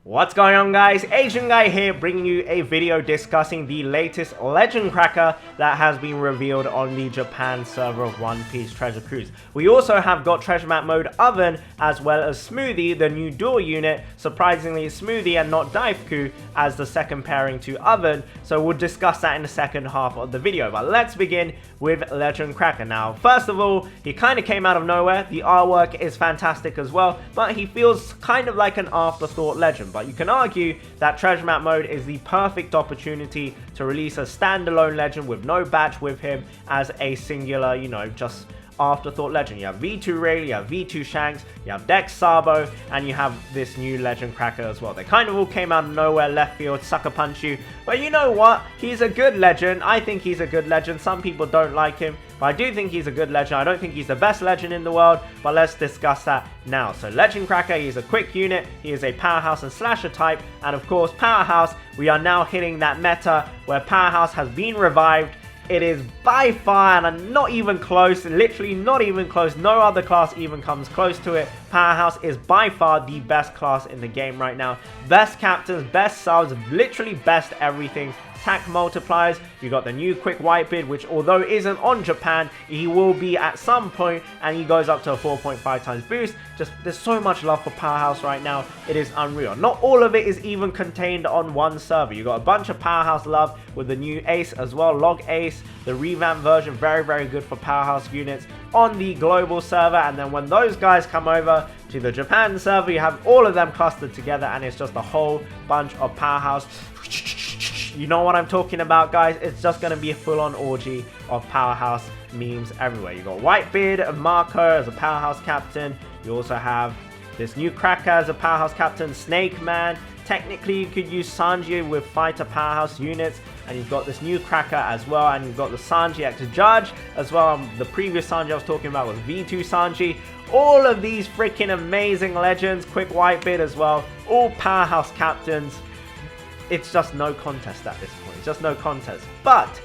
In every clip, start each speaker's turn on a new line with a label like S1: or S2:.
S1: What's going on, guys? Asian Guy here, bringing you a video discussing the latest legend cracker that has been revealed on the Japan server of One Piece Treasure Cruise. We also have got Treasure Map Mode Oven as well as Smoothie, the new dual unit. Surprisingly, Smoothie and not Daifuku as the second pairing to Oven, so we'll discuss that in the second half of the video. But let's begin with Legend Cracker. Now, first of all, he kind of came out of nowhere. The artwork is fantastic as well, but he feels kind of like an afterthought legend. But you can argue that Treasure Map Mode is the perfect opportunity to release a standalone legend with no batch with him as a singular, just afterthought legend. You have V2 Ray, you have V2 Shanks, you have Dex Sabo, and you have this new legend cracker as well. They kind of all came out of nowhere, left field, sucker punch you. But you know what? He's a good legend. I think he's a good legend. Some people don't like him, but I do think he's a good legend. I don't think he's the best legend in the world, but let's discuss that now. So Legend Cracker, he's a quick unit. He is a Powerhouse and Slasher type. And of course, Powerhouse, we are now hitting that meta where Powerhouse has been revived. It is by far, and not even close, literally not even close, no other class even comes close to it. Powerhouse is by far the best class in the game right now. Best captains, best subs, literally best everything. Attack multipliers, you got the new quick Whitebeard, which although isn't on Japan, he will be at some point, and he goes up to a 4.5 times boost. Just, there's so much love for Powerhouse right now, it is unreal. Not all of it is even contained on one server. You got a bunch of Powerhouse love with the new Ace as well, Log Ace, the revamped version, very, very good for Powerhouse units on the global server. And then when those guys come over to the Japan server, you have all of them clustered together, and it's just a whole bunch of Powerhouse. You know what I'm talking about, guys. It's just going to be a full-on orgy of Powerhouse memes everywhere. You got Whitebeard and Marco as a Powerhouse captain. You also have this new Cracker as a Powerhouse captain, Snake Man. Technically, you could use Sanji with fighter Powerhouse units, and you've got this new Cracker as well, and you've got the Sanji X Judge as well. The previous Sanji I was talking about was V2 Sanji. All of these freaking amazing legends, Quick Whitebeard as well, all Powerhouse captains. It's just no contest at this point. It's just no contest. But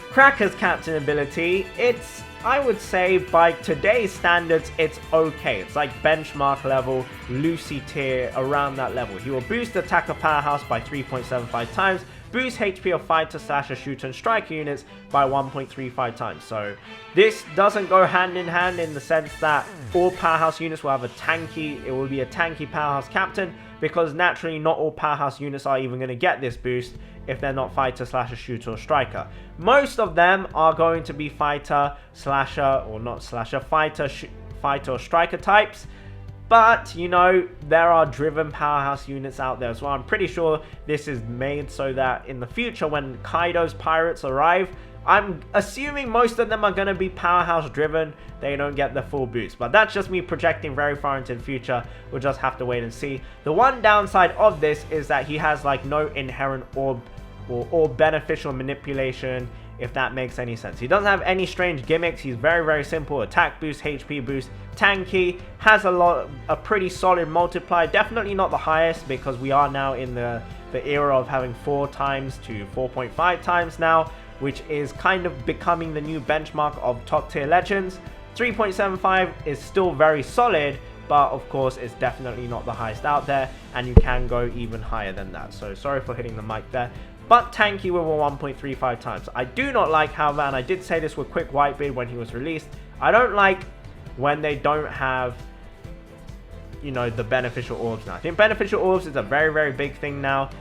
S1: Cracker's captain ability, it's, I would say, by today's standards, it's okay. It's like benchmark level, Lucy tier, around that level. He will boost attack of Powerhouse by 3.75 times, boost HP of fighter, slasher, shooter, and striker units by 1.35 times. So this doesn't go hand in hand in the sense that all Powerhouse units will have a tanky, it will be a tanky Powerhouse captain, because naturally not all Powerhouse units are even going to get this boost if they're not fighter, slasher, shooter, or striker. Most of them are going to be fighter, slasher, or not slasher, fighter, or striker types. But, there are driven Powerhouse units out there as well. I'm pretty sure this is made so that in the future when Kaido's pirates arrive, I'm assuming most of them are going to be Powerhouse driven. They don't get the full boost. But that's just me projecting very far into the future. We'll just have to wait and see. The one downside of this is that he has like no inherent orb or orb beneficial manipulation, if that makes any sense. He doesn't have any strange gimmicks. He's very, very simple. Attack boost, HP boost, tanky, has a pretty solid multiplier. Definitely not the highest, because we are now in the era of having 4 times to 4.5 times now, which is kind of becoming the new benchmark of top tier legends. 3.75 is still very solid, but of course it's definitely not the highest out there, and you can go even higher than that. So sorry for hitting the mic there. But tanky with a 1.35 times. I do not like, however, and I did say this with Quick Whitebeard when he was released, I don't like when they don't have, the beneficial orbs now. I think beneficial orbs is a very, very big thing now,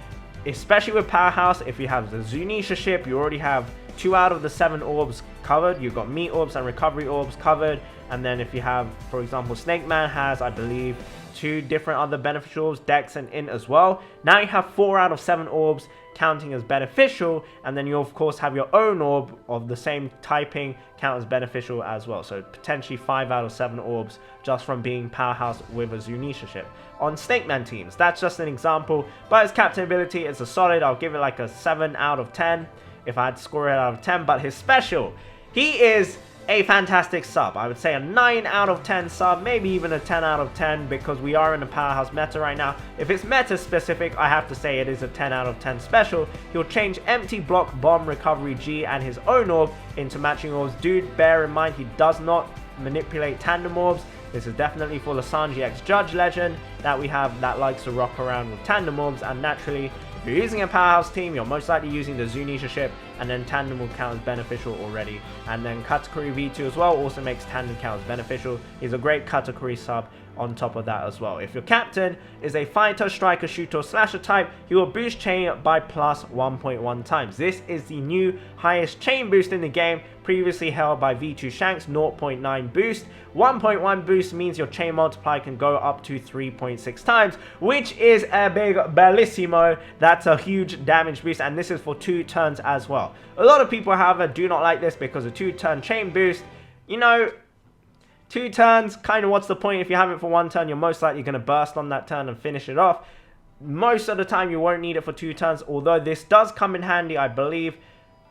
S1: especially with Powerhouse. If you have the Zunisha ship, you already have 2 out of the 7 orbs covered. You've got meat orbs and recovery orbs covered. And then if you have, for example, Snake Man has, I believe, 2 different other beneficial orbs, Dex and Int as well. Now you have 4 out of 7 orbs counting as beneficial, and then you of course have your own orb of the same typing count as beneficial as well. So potentially 5 out of 7 orbs just from being Powerhouse with a Zunisha ship on Snake Man teams. That's just an example, but his captain ability is a solid. I'll give it like a 7 out of 10 if I had to score it out of 10. But his special, he is a fantastic sub. I would say a 9 out of 10 sub, maybe even a 10 out of 10, because we are in a Powerhouse meta right now. If it's meta specific, I have to say it is a 10 out of 10 special. He'll change empty block, bomb, recovery G, and his own orb into matching orbs. Dude, bear in mind, he does not manipulate tandem orbs. This is definitely for the Sanji X Judge Legend that we have that likes to rock around with tandem orbs, and naturally, if you're using a Powerhouse team, you're most likely using the Zunisha ship, and then tandem will count as beneficial already. And then Katakuri V2 as well also makes tandem count as beneficial. He's a great Katakuri sub on top of that as well. If your captain is a fighter, striker, shooter, or slasher type, he will boost chain by plus 1.1 times. This is the new highest chain boost in the game, previously held by V2 Shanks, 0.9 boost. 1.1 boost means your chain multiplier can go up to 3.6 times, which is a big bellissimo. That's a huge damage boost, and this is for 2 turns as well. A lot of people, however, do not like this because a 2-turn chain boost, you know, 2 turns, kind of what's the point? If you have it for 1 turn, you're most likely going to burst on that turn and finish it off. Most of the time, you won't need it for 2 turns, although this does come in handy, I believe.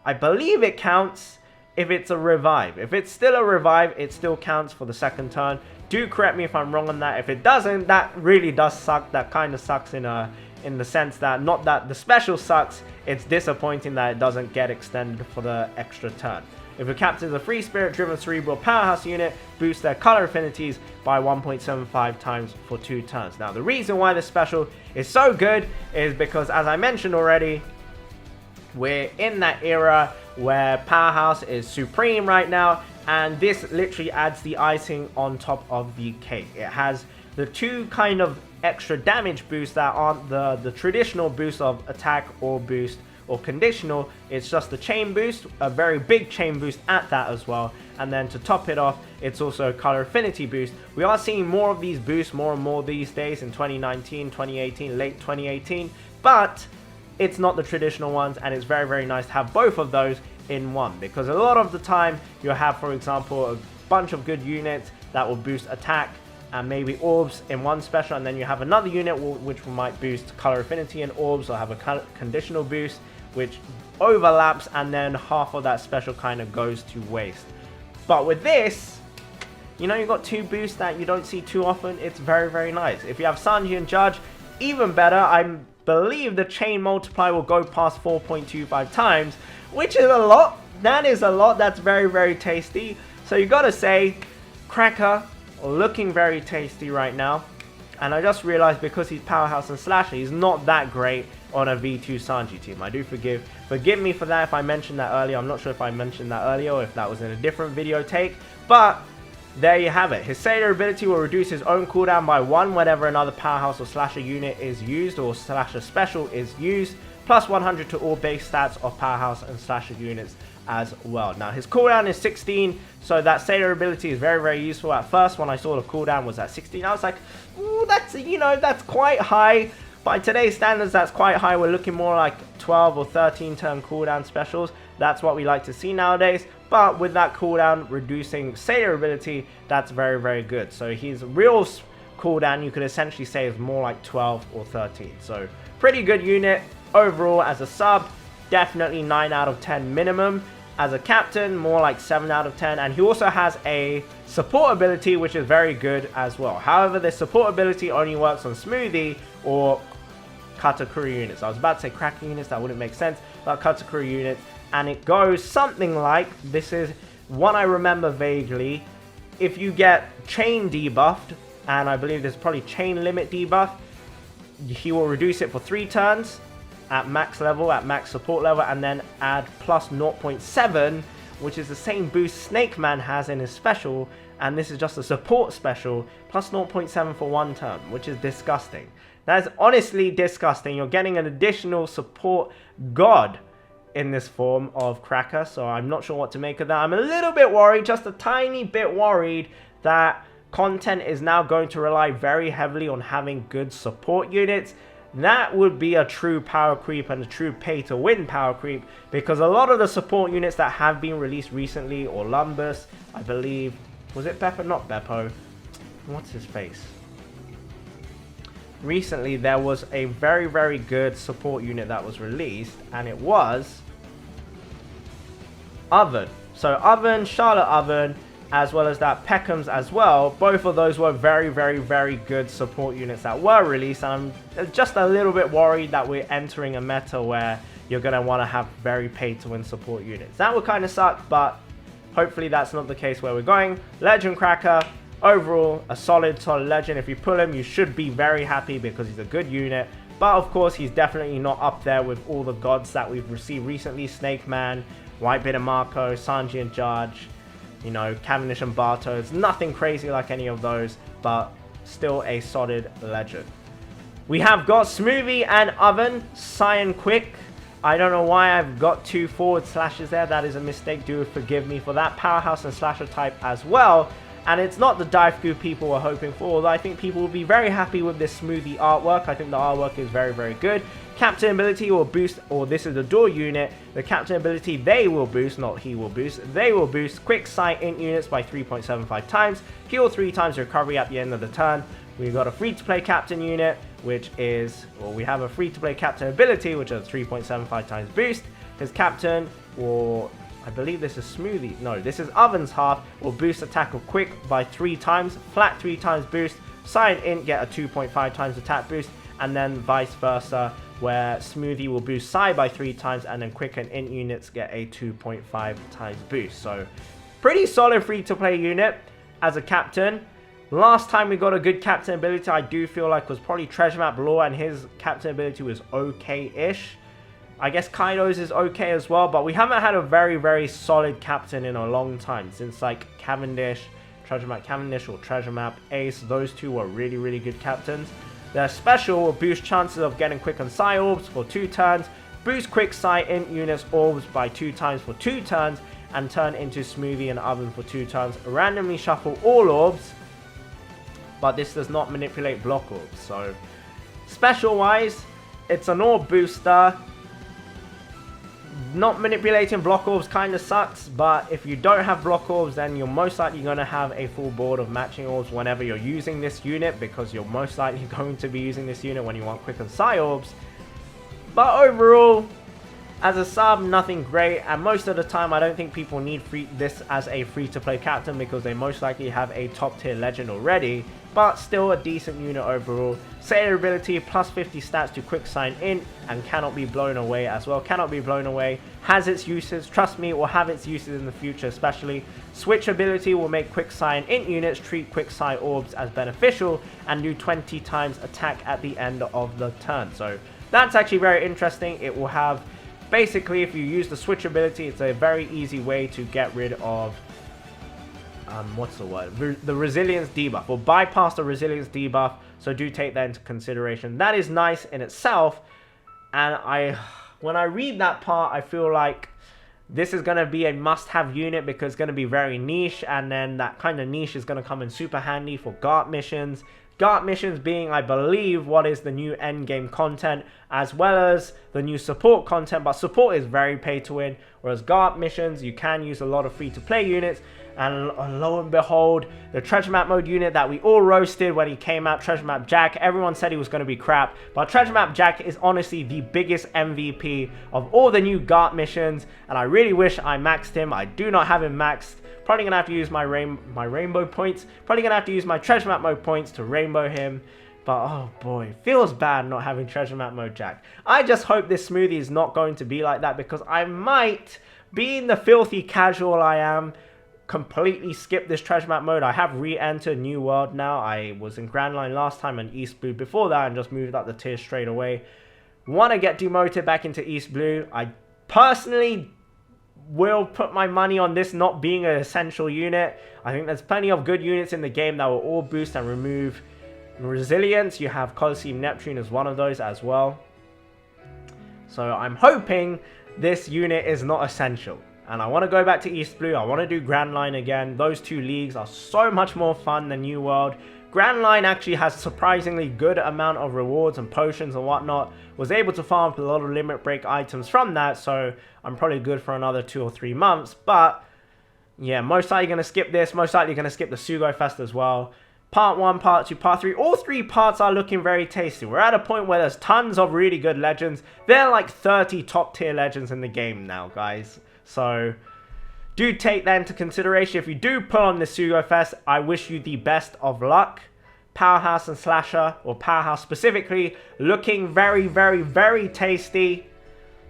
S1: I believe it counts if it's a revive. If it's still a revive, it still counts for the 2nd turn. Do correct me if I'm wrong on that. If it doesn't, that really does suck. That kind of sucks in the sense that, not that the special sucks, it's disappointing that it doesn't get extended for the extra turn. If your captain is a free spirit driven cerebral powerhouse unit, boost their color affinities by 1.75 times for 2 turns. Now, the reason why this special is so good is because, as I mentioned already, we're in that era where Powerhouse is supreme right now, and this literally adds the icing on top of the cake. It has the 2 kind of extra damage boosts that aren't the traditional boost of attack or boost or conditional. It's just the chain boost, a very big chain boost at that as well, and then to top it off, it's also a color affinity boost. We are seeing more of these boosts more and more these days in 2019, 2018, late 2018, but it's not the traditional ones, and it's very, very nice to have both of those in one, because a lot of the time you'll have, for example, a bunch of good units that will boost attack and maybe orbs in one special, and then you have another unit which might boost color affinity and orbs, or have a conditional boost which overlaps, and then half of that special kind of goes to waste. But with this, you know, you've got 2 boosts that you don't see too often. It's very, very nice. If you have Sanji and Judge, even better. I believe the chain multiplier will go past 4.25 times, which is a lot. That is a lot. That's very, very tasty. So you gotta say, Cracker looking very tasty right now. And I just realized, because he's Powerhouse and Slasher, he's not that great on a V2 Sanji team. I do forgive me for that if I mentioned that earlier. I'm not sure if I mentioned that earlier or if that was in a different video take, but there you have it. His Sailor ability will reduce his own cooldown by 1 whenever another Powerhouse or Slasher unit is used, or Slasher special is used, plus 100 to all base stats of Powerhouse and Slasher units as well. Now, his cooldown is 16, so that Sailor ability is very, very useful. At first, when I saw the cooldown was at 16, I was like, ooh, that's, you know, that's quite high. By today's standards, that's quite high. We're looking more like 12 or 13 turn cooldown specials. That's what we like to see nowadays. But with that cooldown reducing Sailor ability, that's very, very good. So his real cooldown, you could essentially say, is more like 12 or 13. So pretty good unit overall as a sub. Definitely 9 out of 10 minimum. As a captain, more like 7 out of 10. And he also has a support ability, which is very good as well. However, this support ability only works on Smoothie or Katakuri units. I was about to say Cracker units, that wouldn't make sense, but Katakuri units. And it goes something like, this is one I remember vaguely. If you get chain debuffed, and I believe there's probably chain limit debuff, he will reduce it for 3 turns at max level, at max support level, and then add plus 0.7, which is the same boost Snake Man has in his special, and this is just a support special, plus 0.7 for 1 turn, which is disgusting. That is honestly disgusting. You're getting an additional support god in this form of Cracker, so I'm not sure what to make of that. I'm a little bit worried, just a tiny bit worried, that content is now going to rely very heavily on having good support units. That would be a true power creep and a true pay to win power creep, because a lot of the support units that have been released recently, or Lumbus, I believe, was it Beppo? Not Beppo. What's his face? Recently, there was a very, very good support unit that was released, and it was Oven. So Oven, Charlotte Oven, as well as that Peckham's as well. Both of those were very, very, very good support units that were released. And I'm just a little bit worried that we're entering a meta where you're going to want to have very pay-to-win support units. That would kind of suck, but hopefully that's not the case where we're going. Legend Cracker, overall, a solid legend. If you pull him, you should be very happy because he's a good unit. But of course, he's definitely not up there with all the gods that we've received recently. Snake Man, Whitebeard and Marco, Sanji and Judge, you know, Cavendish and Bartos. Nothing crazy like any of those, but still a solid legend. We have got Smoothie and Oven, Cyan Quick. I don't know why I've got 2 forward slashes there. That is a mistake. Do forgive me for that. Powerhouse and Slasher type as well. And it's not the Dive people were hoping for, although I think people will be very happy with this Smoothie artwork. I think the artwork is very, very good. Captain ability will boost, or this is the door unit. The captain ability, they will boost, not he will boost. They will boost quick sight int units by 3.75 times. Heal 3 times recovery at the end of the turn. We've got a free-to-play captain unit, which is, well, we have a free-to-play captain ability, which is 3.75 times boost. His captain, or I believe this is Smoothie. No, this is Oven's half, will boost attack of quick by 3 times, flat 3 times boost, Cyan int get a 2.5 times attack boost, and then vice versa, where Smoothie will boost Psy by 3 times, and then quick and int units get a 2.5 times boost. So, pretty solid free-to-play unit as a captain. Last time we got a good captain ability, I do feel like was probably Treasure Map Lore, and his captain ability was okay-ish. I guess Kaido's is okay as well, but we haven't had a very, very solid captain in a long time. Since like Cavendish, Treasure Map Cavendish, or Treasure Map Ace, those two were really, really good captains. Their special will boost chances of getting quick and Psy orbs for 2 turns, boost quick Psy int units orbs by 2 times for 2 turns, and turn into Smoothie and Oven for 2 turns. Randomly shuffle all orbs, but this does not manipulate block orbs. So, special wise, it's an orb booster. Not manipulating block orbs kind of sucks, but if you don't have block orbs, then you're most likely going to have a full board of matching orbs whenever you're using this unit, because you're most likely going to be using this unit when you want quick and Psy orbs. But overall, as a sub, nothing great, and most of the time I don't think people need this as a free-to-play captain because they most likely have a top-tier legend already, but still a decent unit overall. Sailor ability, plus 50 stats to quick sign int, and cannot be blown away as well. Cannot be blown away, has its uses, trust me, it will have its uses in the future especially. Switch ability will make quick sign int units treat quick sign orbs as beneficial, and do 20 times attack at the end of the turn. So that's actually very interesting. It will have, basically, if you use the switch ability, it's a very easy way to get rid of what's the word? The resilience debuff, or bypass the resilience debuff. So do take that into consideration. That is nice in itself, and when I read that part, I feel like this is going to be a must-have unit because it's going to be very niche, and then that kind of niche is going to come in super handy for Guard missions. Guard missions being, I believe, what is the new endgame content, as well as the new support content, but support is very pay to win, whereas Guard missions, you can use a lot of free-to-play units. And lo and behold, the Treasure Map mode unit that we all roasted when he came out, Treasure Map Jack, everyone said he was going to be crap, but Treasure Map Jack is honestly the biggest MVP of all the new Guard missions, and I really wish I maxed him. I do not have him maxed. Probably going to have to use my rainbow points. Probably going to have to use my Treasure Map mode points to rainbow him. But oh boy, feels bad not having Treasure Map mode Jack. I just hope this Smoothie is not going to be like that, because I might, being the filthy casual I am, completely skip this Treasure Map mode. I have re-entered New World now. I was in Grand Line last time and East Blue before that, and just moved up the tier straight away. Want to get demoted back into East Blue. I personally will put my money on this not being an essential unit. I think there's plenty of good units in the game that will all boost and remove resilience. You have Colosseum Neptune as one of those as well. So I'm hoping this unit is not essential. And I want to go back to East Blue. I want to do Grand Line again. Those two leagues are so much more fun than New World. Grand Line actually has surprisingly good amount of rewards and potions and whatnot. Was able to farm up a lot of limit break items from that, so I'm probably good for another 2 or 3 months. But yeah, most likely going to skip this. Most likely going to skip the sugo-fest as well. Part 1, Part 2, Part 3. All 3 parts are looking very tasty. We're at a point where there's tons of really good legends. There are like 30 top tier legends in the game now, guys. So do take that into consideration. If you do pull on the sugo-fest, I wish you the best of luck. Powerhouse and Slasher, or Powerhouse specifically, looking very, very, very tasty.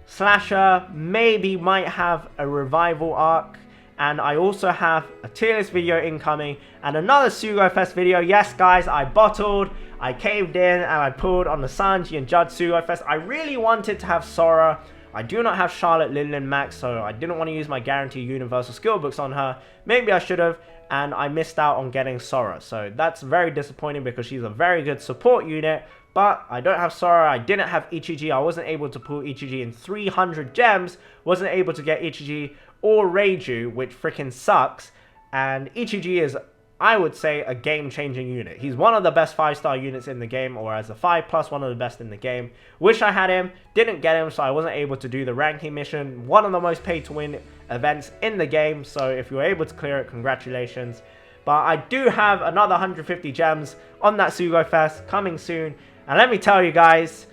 S1: Slasher maybe might have a revival arc. And I also have a tier list video incoming and another sugo-fest video. Yes, guys, I bottled, I caved in, and I pulled on the Sanji and Judd sugo-fest. I really wanted to have Sora. I do not have Charlotte, Lillian, Max, so I didn't want to use my guaranteed universal skill books on her. Maybe I should have, and I missed out on getting Sora. So that's very disappointing because she's a very good support unit. But I don't have Sora, I didn't have Ichiji, I wasn't able to pull Ichiji in 300 gems. Wasn't able to get Ichiji or Reiju, which freaking sucks. And Ichiji is, I would say, a game-changing unit. He's one of the best 5-star units in the game, or as a 5+, one of the best in the game. Wish I had him, didn't get him, so I wasn't able to do the ranking mission. One of the most pay-to-win events in the game, so if you were able to clear it, congratulations. But I do have another 150 gems on that sugo-fest coming soon. And let me tell you guys,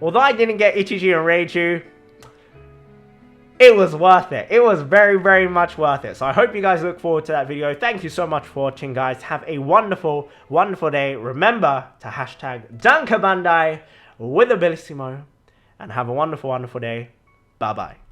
S1: although I didn't get Ichiji and Reiju, it was worth it. It was very, very much worth it. So I hope you guys look forward to that video. Thank you so much for watching, guys. Have a wonderful, wonderful day. Remember to hashtag Danka Bandai with Abilissimo. And have a wonderful, wonderful day. Bye-bye.